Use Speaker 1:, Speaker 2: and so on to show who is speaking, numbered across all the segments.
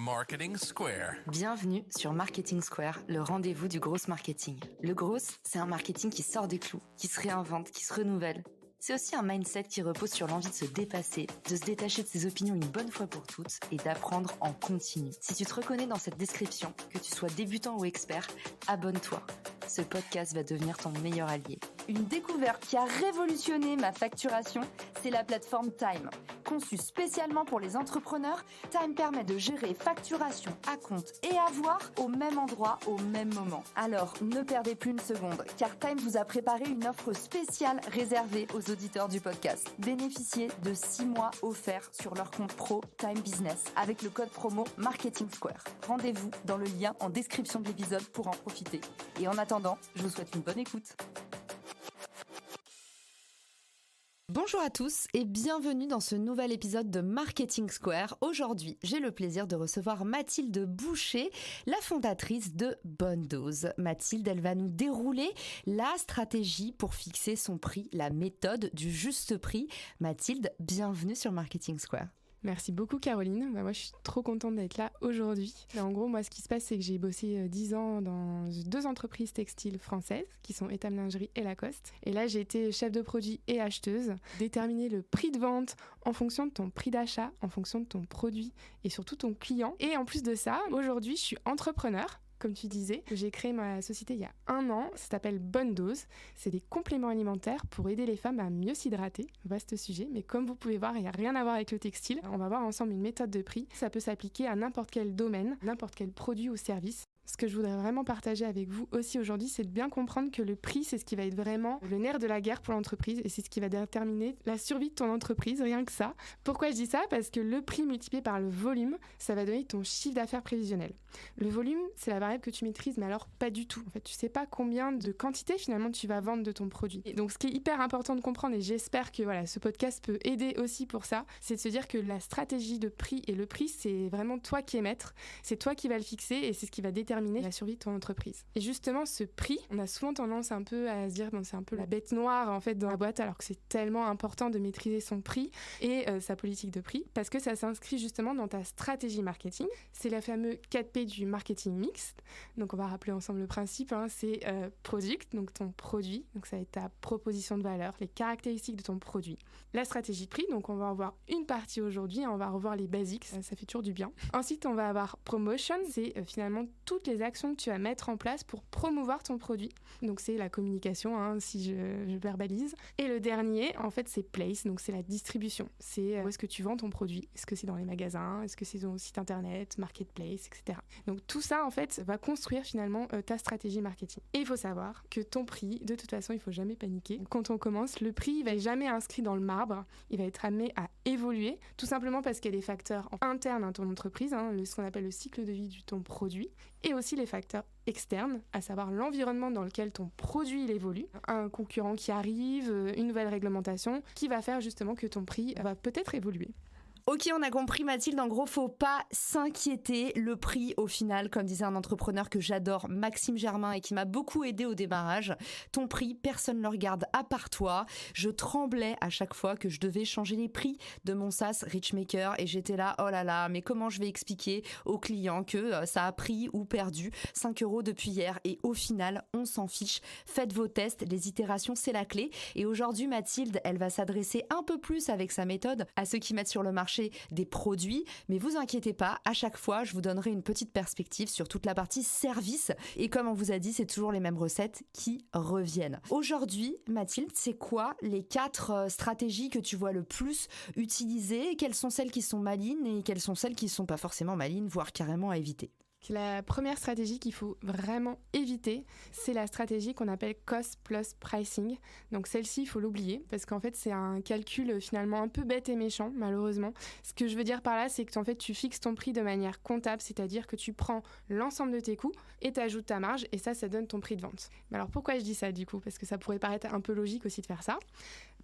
Speaker 1: Marketing Square.
Speaker 2: Bienvenue sur Marketing Square, le rendez-vous du gros marketing. Le gros, c'est un marketing qui sort des clous, qui se réinvente, qui se renouvelle. C'est aussi un mindset qui repose sur l'envie de se dépasser, de se détacher de ses opinions une bonne fois pour toutes et d'apprendre en continu. Si tu te reconnais dans cette description, que tu sois débutant ou expert, abonne-toi. Ce podcast va devenir ton meilleur allié. Une découverte qui a révolutionné ma facturation, c'est la plateforme Time. Conçue spécialement pour les entrepreneurs, Time permet de gérer facturation, acompte et avoir au même endroit, au même moment. Alors, ne perdez plus une seconde, car Time vous a préparé une offre spéciale réservée aux auditeurs du podcast. Bénéficiez de 6 mois offerts sur leur compte pro Time Business avec le code promo Marketing Square. Rendez-vous dans le lien en description de l'épisode pour en profiter. Et en attendant, je vous souhaite une bonne écoute. Bonjour à tous et bienvenue dans ce nouvel épisode de Marketing Square. Aujourd'hui, j'ai le plaisir de recevoir Mathilde Boucher, la fondatrice de Bonne Dose. Mathilde, elle va nous dérouler la stratégie pour fixer son prix, la méthode du juste prix. Mathilde, bienvenue sur Marketing Square.
Speaker 3: Merci beaucoup Caroline, moi je suis trop contente d'être là aujourd'hui. En gros, moi ce qui se passe c'est que j'ai bossé 10 ans dans 2 entreprises textiles françaises qui sont Étame Lingerie et Lacoste. Et là j'ai été chef de produit et acheteuse, déterminer le prix de vente en fonction de ton prix d'achat, en fonction de ton produit et surtout ton client. Et en plus de ça, aujourd'hui je suis entrepreneur. Comme tu disais, j'ai créé ma société il y a 1 an, ça s'appelle Bonne Dose. C'est des compléments alimentaires pour aider les femmes à mieux s'hydrater. Vaste sujet, mais comme vous pouvez voir, il n'y a rien à voir avec le textile. On va voir ensemble une méthode de prix. Ça peut s'appliquer à n'importe quel domaine, n'importe quel produit ou service. Ce que je voudrais vraiment partager avec vous aussi aujourd'hui, c'est de bien comprendre que le prix, c'est ce qui va être vraiment le nerf de la guerre pour l'entreprise et c'est ce qui va déterminer la survie de ton entreprise, rien que ça. Pourquoi je dis ça ? Parce que le prix multiplié par le volume, ça va donner ton chiffre d'affaires prévisionnel. Le volume, c'est la variable que tu maîtrises, mais alors pas du tout. En fait, tu sais pas combien de quantité finalement tu vas vendre de ton produit. Et donc, ce qui est hyper important de comprendre, et j'espère que ce podcast peut aider aussi pour ça, c'est de se dire que la stratégie de prix et le prix, c'est vraiment toi qui es maître, c'est toi qui vas le fixer et c'est ce qui va déterminer la survie de ton entreprise. Et justement, ce prix, on a souvent tendance un peu à se dire c'est un peu la bête noire en fait dans la boîte, alors que c'est tellement important de maîtriser son prix et sa politique de prix, parce que ça s'inscrit justement dans ta stratégie marketing. C'est la fameuse 4P du marketing mixte. Donc on va rappeler ensemble le principe, c'est product, donc ton produit, donc ça va être ta proposition de valeur, les caractéristiques de ton produit. La stratégie prix, donc on va en voir une partie aujourd'hui, on va revoir les basics, ça fait toujours du bien. Ensuite, on va avoir promotion, c'est finalement toutes les actions que tu vas mettre en place pour promouvoir ton produit. Donc c'est la communication, si je verbalise. Et le dernier, en fait, c'est place, donc c'est la distribution. C'est où est-ce que tu vends ton produit ? Est-ce que c'est dans les magasins ? Est-ce que c'est dans le site internet, marketplace, etc. Donc tout ça, en fait, va construire finalement ta stratégie marketing. Et il faut savoir que ton prix, de toute façon, il ne faut jamais paniquer. Quand on commence, le prix, il va jamais inscrit dans le marbre. Il va être amené à évoluer, tout simplement parce qu'il y a des facteurs internes à ton entreprise, ce qu'on appelle le cycle de vie de ton produit, et aussi les facteurs externes, à savoir l'environnement dans lequel ton produit il évolue, un concurrent qui arrive, une nouvelle réglementation qui va faire justement que ton prix va peut-être évoluer.
Speaker 2: Ok, on a compris Mathilde, en gros, faut pas s'inquiéter. Le prix, au final, comme disait un entrepreneur que j'adore, Maxime Germain, et qui m'a beaucoup aidé au démarrage, ton prix, personne ne le regarde à part toi. Je tremblais à chaque fois que je devais changer les prix de mon SaaS Richmaker et j'étais là, oh là là, mais comment je vais expliquer aux clients que ça a pris ou perdu 5 € depuis hier, et au final, on s'en fiche. Faites vos tests, les itérations, c'est la clé. Et aujourd'hui, Mathilde, elle va s'adresser un peu plus avec sa méthode à ceux qui mettent sur le marché des produits, mais vous inquiétez pas, à chaque fois je vous donnerai une petite perspective sur toute la partie service et comme on vous a dit, c'est toujours les mêmes recettes qui reviennent. Aujourd'hui, Mathilde, c'est quoi les 4 stratégies que tu vois le plus utilisées? Quelles sont celles qui sont malines et quelles sont celles qui sont pas forcément malines, voire carrément à éviter?
Speaker 3: La première stratégie qu'il faut vraiment éviter, c'est la stratégie qu'on appelle cost plus pricing. Donc celle-ci, il faut l'oublier parce qu'en fait, c'est un calcul finalement un peu bête et méchant, malheureusement. Ce que je veux dire par là, c'est que en fait, tu fixes ton prix de manière comptable, c'est-à-dire que tu prends l'ensemble de tes coûts et tu ajoutes ta marge et ça donne ton prix de vente. Mais alors pourquoi je dis ça du coup ? Parce que ça pourrait paraître un peu logique aussi de faire ça.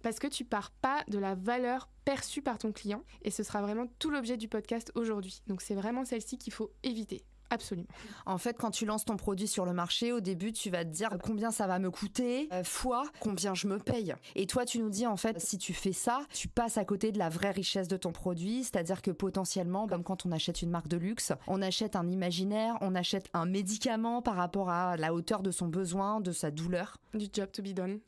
Speaker 3: Parce que tu pars pas de la valeur perçue par ton client et ce sera vraiment tout l'objet du podcast aujourd'hui. Donc c'est vraiment celle-ci qu'il faut éviter. Absolument.
Speaker 2: En fait, quand tu lances ton produit sur le marché, au début, tu vas te dire combien ça va me coûter, fois combien je me paye. Et toi, tu nous dis, en fait, si tu fais ça, tu passes à côté de la vraie richesse de ton produit, c'est-à-dire que potentiellement, comme quand on achète une marque de luxe, on achète un imaginaire, on achète un médicament par rapport à la hauteur de son besoin, de sa douleur.
Speaker 3: Du job to be done.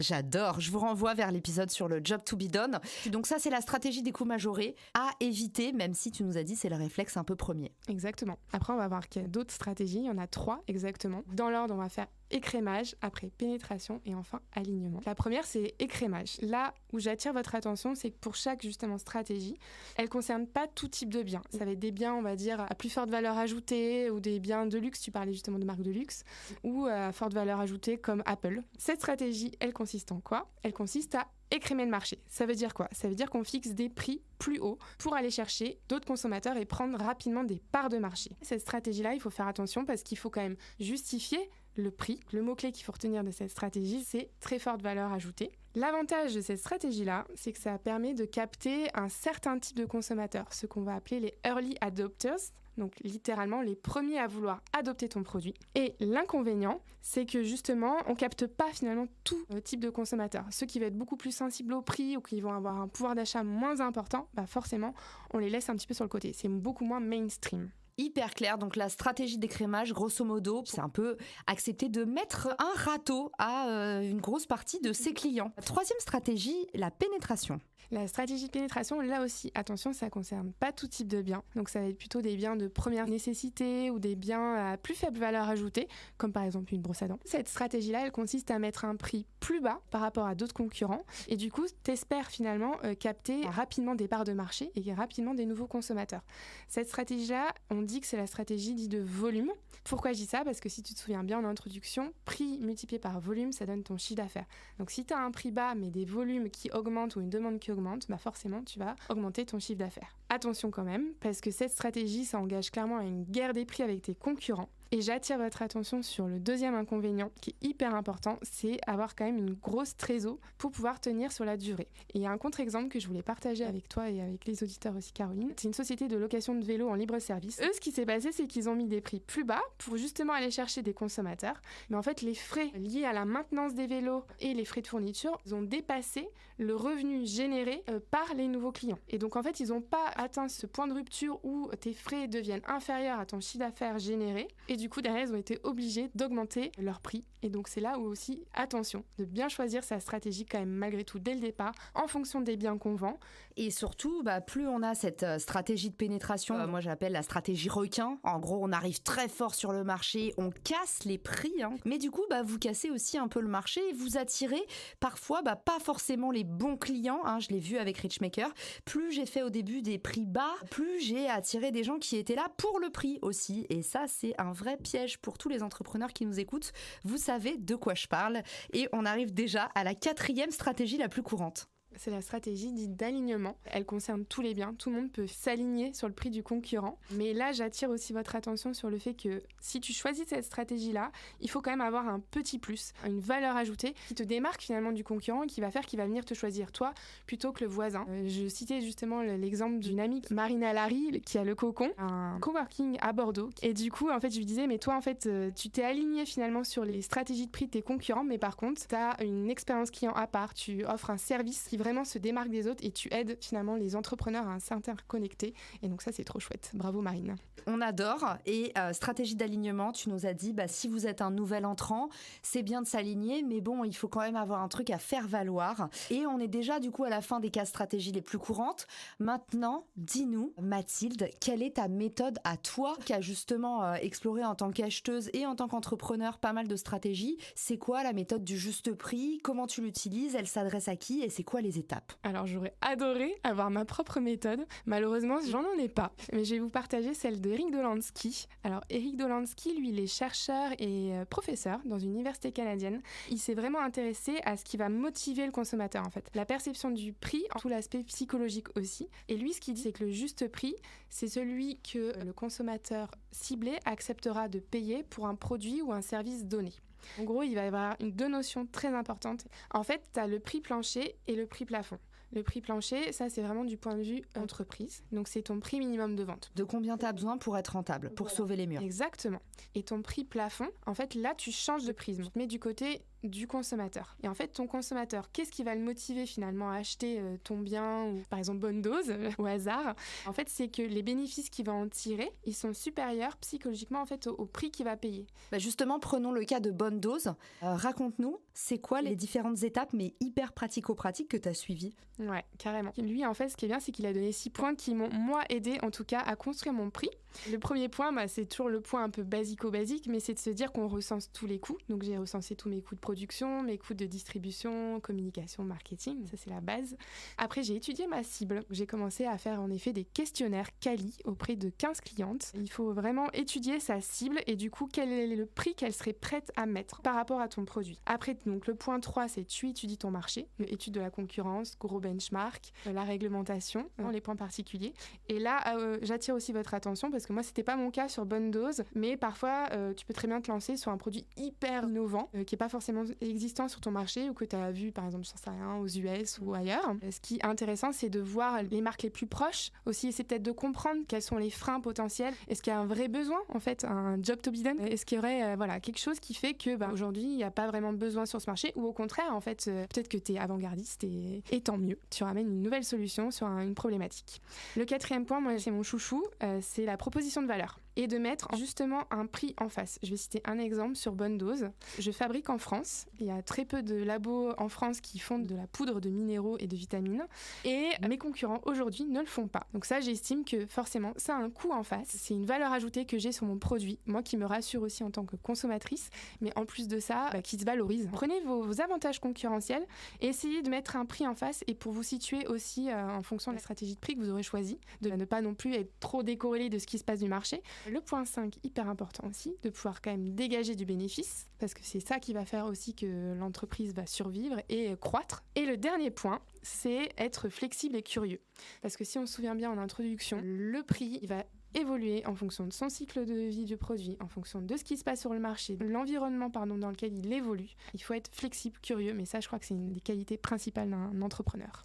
Speaker 2: J'adore, je vous renvoie vers l'épisode sur le job to be done. Donc ça, c'est la stratégie des coûts majorés à éviter, même si tu nous as dit c'est le réflexe un peu premier.
Speaker 3: Exactement. Après, on va voir qu'il y a d'autres stratégies, il y en a 3 exactement. Dans l'ordre, on va faire écrémage, après pénétration et enfin alignement. La première, c'est écrémage. Là où j'attire votre attention, c'est que pour chaque justement stratégie, elle ne concerne pas tout type de biens. Ça va être des biens, on va dire, à plus forte valeur ajoutée ou des biens de luxe, tu parlais justement de marques de luxe, ou à forte valeur ajoutée comme Apple. Cette stratégie, elle consiste en quoi ? Elle consiste à écrémer le marché. Ça veut dire quoi ? Ça veut dire qu'on fixe des prix plus hauts pour aller chercher d'autres consommateurs et prendre rapidement des parts de marché. Cette stratégie-là, il faut faire attention parce qu'il faut quand même justifier le prix. Le mot-clé qu'il faut retenir de cette stratégie, c'est très forte valeur ajoutée. L'avantage de cette stratégie-là, c'est que ça permet de capter un certain type de consommateurs, ce qu'on va appeler les early adopters, donc littéralement les premiers à vouloir adopter ton produit. Et l'inconvénient, c'est que justement, on capte pas finalement tout type de consommateurs. Ceux qui vont être beaucoup plus sensibles au prix ou qui vont avoir un pouvoir d'achat moins important, forcément, on les laisse un petit peu sur le côté. C'est beaucoup moins mainstream.
Speaker 2: Hyper clair, donc la stratégie d'écrémage, grosso modo, c'est un peu accepter de mettre un râteau à une grosse partie de ses clients. Troisième stratégie, la pénétration.
Speaker 3: La stratégie de pénétration, là aussi, attention, ça ne concerne pas tout type de biens. Donc ça va être plutôt des biens de première nécessité ou des biens à plus faible valeur ajoutée, comme par exemple une brosse à dents. Cette stratégie-là, elle consiste à mettre un prix plus bas par rapport à d'autres concurrents. Et du coup, t'espères finalement capter rapidement des parts de marché et rapidement des nouveaux consommateurs. Cette stratégie-là, on dit que c'est la stratégie dite de volume. Pourquoi je dis ça ? Parce que si tu te souviens bien en introduction, prix multiplié par volume, ça donne ton chiffre d'affaires. Donc si tu as un prix bas mais des volumes qui augmentent ou une demande qui augmente, forcément tu vas augmenter ton chiffre d'affaires. Attention quand même, parce que cette stratégie, ça engage clairement à une guerre des prix avec tes concurrents. Et j'attire votre attention sur le deuxième inconvénient qui est hyper important, c'est avoir quand même une grosse trésor pour pouvoir tenir sur la durée. Et il y a un contre-exemple que je voulais partager avec toi et avec les auditeurs aussi, Caroline. C'est une société de location de vélos en libre service. Eux, ce qui s'est passé, c'est qu'ils ont mis des prix plus bas pour justement aller chercher des consommateurs. Mais en fait, les frais liés à la maintenance des vélos et les frais de fourniture, ils ont dépassé le revenu généré par les nouveaux clients. Et donc en fait, ils n'ont pas atteint ce point de rupture où tes frais deviennent inférieurs à ton chiffre d'affaires généré. Et du coup, derrière, ils ont été obligés d'augmenter leur prix. Et donc, c'est là où aussi, attention, de bien choisir sa stratégie quand même malgré tout dès le départ, en fonction des biens qu'on vend.
Speaker 2: Et surtout, plus on a cette stratégie de pénétration, moi j'appelle la stratégie requin. En gros, on arrive très fort sur le marché, on casse les prix. Mais du coup, vous cassez aussi un peu le marché et vous attirez parfois pas forcément les bons clients. Je l'ai vu avec Richmaker. Plus j'ai fait au début des prix bas, plus j'ai attiré des gens qui étaient là pour le prix aussi. Et ça, c'est un vrai piège pour tous les entrepreneurs qui nous écoutent. Vous savez de quoi je parle. Et on arrive déjà à la 4e stratégie la plus courante.
Speaker 3: C'est la stratégie dite d'alignement. Elle concerne tous les biens. Tout le monde peut s'aligner sur le prix du concurrent. Mais là, j'attire aussi votre attention sur le fait que si tu choisis cette stratégie-là, il faut quand même avoir un petit plus, une valeur ajoutée qui te démarque finalement du concurrent et qui va faire qu'il va venir te choisir toi plutôt que le voisin. Je citais justement l'exemple d'une amie, Marina Larry, qui a le Cocon, un coworking à Bordeaux. Et du coup, en fait, je lui disais, mais toi, en fait, tu t'es aligné finalement sur les stratégies de prix de tes concurrents, mais par contre, tu as une expérience client à part, tu offres un service qui vraiment se démarque des autres et tu aides finalement les entrepreneurs à s'interconnecter. Et donc ça, c'est trop chouette. Bravo Marine.
Speaker 2: On adore. Et stratégie d'alignement, tu nous as dit, si vous êtes un nouvel entrant, c'est bien de s'aligner, mais bon, il faut quand même avoir un truc à faire valoir. Et on est déjà du coup à la fin des 4 stratégies les plus courantes. Maintenant, dis-nous, Mathilde, quelle est ta méthode à toi qui a justement exploré en tant qu'acheteuse et en tant qu'entrepreneur pas mal de stratégies? C'est quoi la méthode du juste prix? Comment tu l'utilises? Elle s'adresse à qui? Et c'est quoi les étapes?
Speaker 3: Alors j'aurais adoré avoir ma propre méthode. Malheureusement, j'en ai pas. Mais je vais vous partager celle d'Eric Dolanski. Alors Eric Dolanski, lui, il est chercheur et professeur dans une université canadienne. Il s'est vraiment intéressé à ce qui va motiver le consommateur en fait. La perception du prix, tout l'aspect psychologique aussi. Et lui, ce qu'il dit, c'est que le juste prix, c'est celui que le consommateur ciblé acceptera de payer pour un produit ou un service donné. En gros, il va y avoir deux notions très importantes. En fait, tu as le prix plancher et le prix plafond. Le prix plancher, ça c'est vraiment du point de vue entreprise. Donc c'est ton prix minimum de vente.
Speaker 2: De combien tu as besoin pour être rentable, pour sauver les murs.
Speaker 3: Exactement. Et ton prix plafond, en fait là tu changes de prisme. Tu te mets du côté du consommateur. Et en fait, ton consommateur, qu'est-ce qui va le motiver finalement à acheter ton bien ou par exemple Bonne Dose au hasard? En fait, c'est que les bénéfices qu'il va en tirer, ils sont supérieurs psychologiquement en fait au prix qu'il va payer.
Speaker 2: Justement, prenons le cas de Bonne Dose. Raconte-nous, c'est quoi les différentes étapes, mais hyper pratico-pratiques que tu as suivies?
Speaker 3: Ouais, carrément. Lui, en fait, ce qui est bien, c'est qu'il a donné 6 points qui m'ont, moi, aidé en tout cas à construire mon prix. Le premier point, c'est toujours le point un peu basico-basique, mais c'est de se dire qu'on recense tous les coûts. Donc, j'ai recensé tous mes coûts de production, mes coûts de distribution, communication, marketing. Ça, c'est la base. Après, j'ai étudié ma cible. J'ai commencé à faire en effet des questionnaires quali auprès de 15 clientes. Il faut vraiment étudier sa cible et du coup, quel est le prix qu'elle serait prête à mettre par rapport à ton produit. Après, donc, le point 3, c'est tu étudies ton marché, étude de la concurrence, gros benchmark, la réglementation, les points particuliers. Et là, j'attire aussi votre attention parce que moi, c'était pas mon cas sur Bonne Dose, mais parfois, tu peux très bien te lancer sur un produit hyper innovant qui est pas forcément existant sur ton marché ou que tu as vu, par exemple, j'en sais rien, aux US ou ailleurs. Ce qui est intéressant, c'est de voir les marques les plus proches aussi, c'est peut-être de comprendre quels sont les freins potentiels. Est-ce qu'il y a un vrai besoin, en fait, un job to be done? Est-ce qu'il y aurait quelque chose qui fait que aujourd'hui, il n'y a pas vraiment besoin sur ce marché ou au contraire, en fait, peut-être que tu es avant-gardiste et tant mieux. Tu ramènes une nouvelle solution sur une problématique. Le 4e point, moi, c'est mon chouchou, c'est la proposition de valeur et de mettre justement un prix en face. Je vais citer un exemple sur Bonne Dose. Je fabrique en France. Il y a très peu de labos en France qui font de la poudre de minéraux et de vitamines. Et mes concurrents aujourd'hui ne le font pas. Donc ça, j'estime que forcément, ça a un coût en face. C'est une valeur ajoutée que j'ai sur mon produit. Moi qui me rassure aussi en tant que consommatrice. Mais en plus de ça, qui se valorise. Prenez vos avantages concurrentiels et essayez de mettre un prix en face. Et pour vous situer aussi en fonction de la stratégie de prix que vous aurez choisie, de ne pas non plus être trop décorrélé de ce qui se passe du marché. Le point 5, hyper important aussi, de pouvoir quand même dégager du bénéfice, parce que c'est ça qui va faire aussi que l'entreprise va survivre et croître. Et le dernier point, c'est être flexible et curieux. Parce que si on se souvient bien en introduction, le prix, il va évoluer en fonction de son cycle de vie du produit, en fonction de ce qui se passe sur le marché, de l'environnement dans lequel il évolue. Il faut être flexible, curieux, mais ça, je crois que c'est une des qualités principales d'un entrepreneur.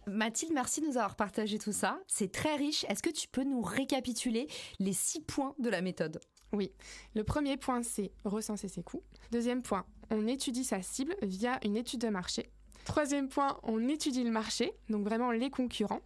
Speaker 2: Mathilde, merci de nous avoir partagé tout ça. C'est très riche. Est-ce que tu peux nous récapituler les 6 points de la méthode?
Speaker 3: Oui. Le premier point, c'est recenser ses coûts. Deuxième point, on étudie sa cible via une étude de marché. Troisième point, on étudie le marché, donc vraiment les concurrents.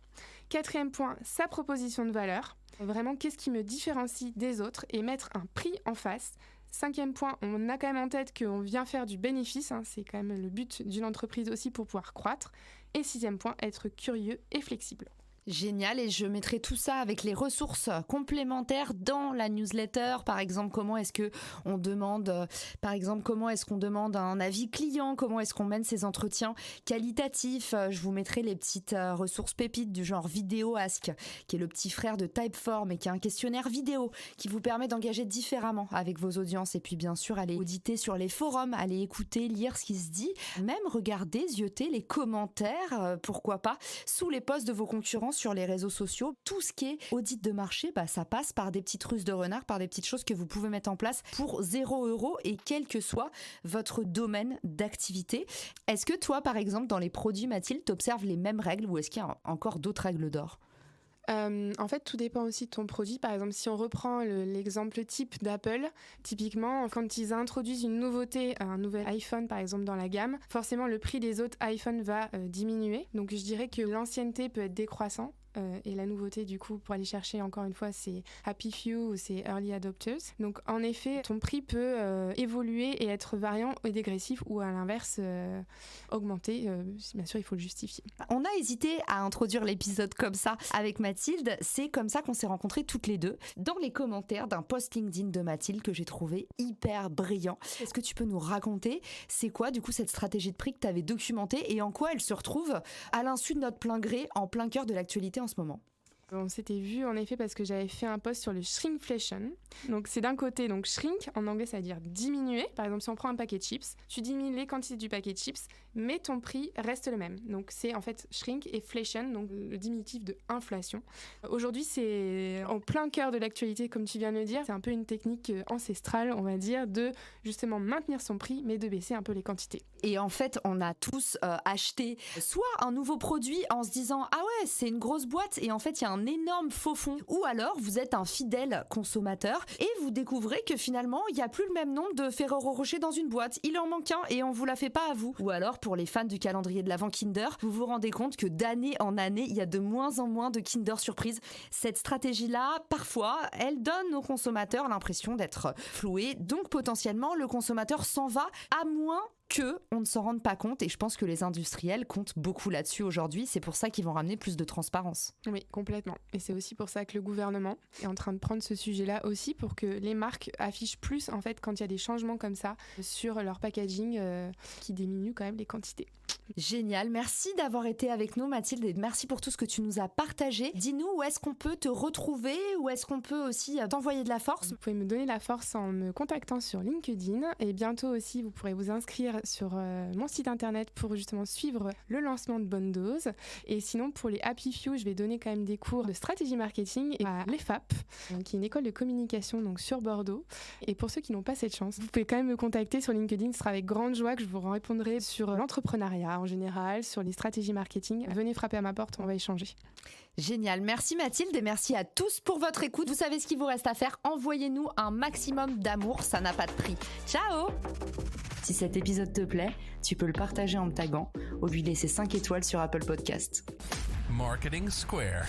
Speaker 3: Quatrième point, sa proposition de valeur. Vraiment, qu'est-ce qui me différencie des autres et mettre un prix en face. 5e point, on a quand même en tête qu'on vient faire du bénéfice. C'est quand même le but d'une entreprise aussi pour pouvoir croître. Et 6e point, être curieux et flexible.
Speaker 2: Génial, et je mettrai tout ça avec les ressources complémentaires dans la newsletter. Par exemple, comment est-ce qu'on demande un avis client, comment est-ce qu'on mène ces entretiens qualitatifs. Je vous mettrai les petites ressources pépites du genre Vidéo Ask, qui est le petit frère de Typeform et qui est un questionnaire vidéo qui vous permet d'engager différemment avec vos audiences. Et puis bien sûr, aller auditer sur les forums, aller écouter, lire ce qui se dit, même regarder, zioter les commentaires, pourquoi pas, sous les posts de vos concurrents sur les réseaux sociaux. Tout ce qui est audit de marché, ça passe par des petites ruses de renard, par des petites choses que vous pouvez mettre en place pour 0 € et quel que soit votre domaine d'activité. Est-ce que toi, par exemple, dans les produits, Mathilde, t'observes les mêmes règles ou est-ce qu'il y a encore d'autres règles d'or ?
Speaker 3: En fait, tout dépend aussi de ton produit. Par exemple, si on reprend l'exemple type d'Apple, typiquement, quand ils introduisent une nouveauté, un nouvel iPhone par exemple dans la gamme, forcément le prix des autres iPhones va diminuer. Donc je dirais que l'ancienneté peut être décroissant. Et la nouveauté, du coup, pour aller chercher encore une fois, c'est Happy Few ou c'est Early Adopters. Donc, en effet, ton prix peut évoluer et être variant et dégressif ou à l'inverse, augmenter. Bien sûr, il faut le justifier.
Speaker 2: On a hésité à introduire l'épisode comme ça avec Mathilde. C'est comme ça qu'on s'est rencontrées toutes les deux dans les commentaires d'un post LinkedIn de Mathilde que j'ai trouvé hyper brillant. Est-ce que tu peux nous raconter c'est quoi, du coup, cette stratégie de prix que tu avais documentée et en quoi elle se retrouve à l'insu de notre plein gré, en plein cœur de l'actualité en ce moment?
Speaker 3: On s'était vu en effet parce que j'avais fait un post sur le shrinkflation. Donc c'est d'un côté, donc shrink en anglais ça veut dire diminuer. Par exemple si on prend un paquet de chips, tu diminues les quantités du paquet de chips mais ton prix reste le même. Donc c'est en fait shrink et inflation, donc le diminutif de inflation. Aujourd'hui, c'est en plein cœur de l'actualité, comme tu viens de le dire. C'est un peu une technique ancestrale, on va dire, de justement maintenir son prix, mais de baisser un peu les quantités.
Speaker 1: Et en fait, on a tous acheté soit un nouveau produit en se disant « Ah ouais, c'est une grosse boîte » et en fait, il y a un énorme faux fond. Ou alors, vous êtes un fidèle consommateur et vous découvrez que finalement, il n'y a plus le même nombre de Ferrero Rocher dans une boîte. Il en manque un et on vous la fait pas à vous. Ou alors, pour les fans du calendrier de l'Avent Kinder, vous vous rendez compte que d'année en année, il y a de moins en moins de Kinder Surprise. Cette stratégie-là, parfois, elle donne aux consommateurs l'impression d'être floués. Donc, potentiellement, le consommateur s'en va à moins qu'on ne s'en rende pas compte, et je pense que les industriels comptent beaucoup là-dessus aujourd'hui. C'est pour ça qu'ils vont ramener plus de transparence.
Speaker 3: Oui, complètement. Et c'est aussi pour ça que le gouvernement est en train de prendre ce sujet-là aussi, pour que les marques affichent plus en fait quand il y a des changements comme ça sur leur packaging qui diminue quand même les quantités.
Speaker 1: Génial, merci d'avoir été avec nous Mathilde et merci pour tout ce que tu nous as partagé. Dis-nous où est-ce qu'on peut te retrouver, où est-ce qu'on peut aussi t'envoyer de la force.
Speaker 3: Vous pouvez me donner la force en me contactant sur LinkedIn et bientôt aussi vous pourrez vous inscrire sur mon site internet pour justement suivre le lancement de Bonne Dose. Et sinon pour les Happy Few, je vais donner quand même des cours de stratégie marketing à l'EFAP, qui est une école de communication donc sur Bordeaux. Et pour ceux qui n'ont pas cette chance, vous pouvez quand même me contacter sur LinkedIn, ce sera avec grande joie que je vous répondrai sur l'entrepreneuriat en général, sur les stratégies marketing. Venez frapper à ma porte, on va échanger.
Speaker 1: Génial, merci Mathilde et merci à tous pour votre écoute. Vous savez ce qu'il vous reste à faire, envoyez-nous un maximum d'amour, ça n'a pas de prix. Ciao!
Speaker 2: Si cet épisode te plaît, tu peux le partager en me taguant ou lui laisser 5 étoiles sur Apple Podcasts.
Speaker 4: Marketing Square.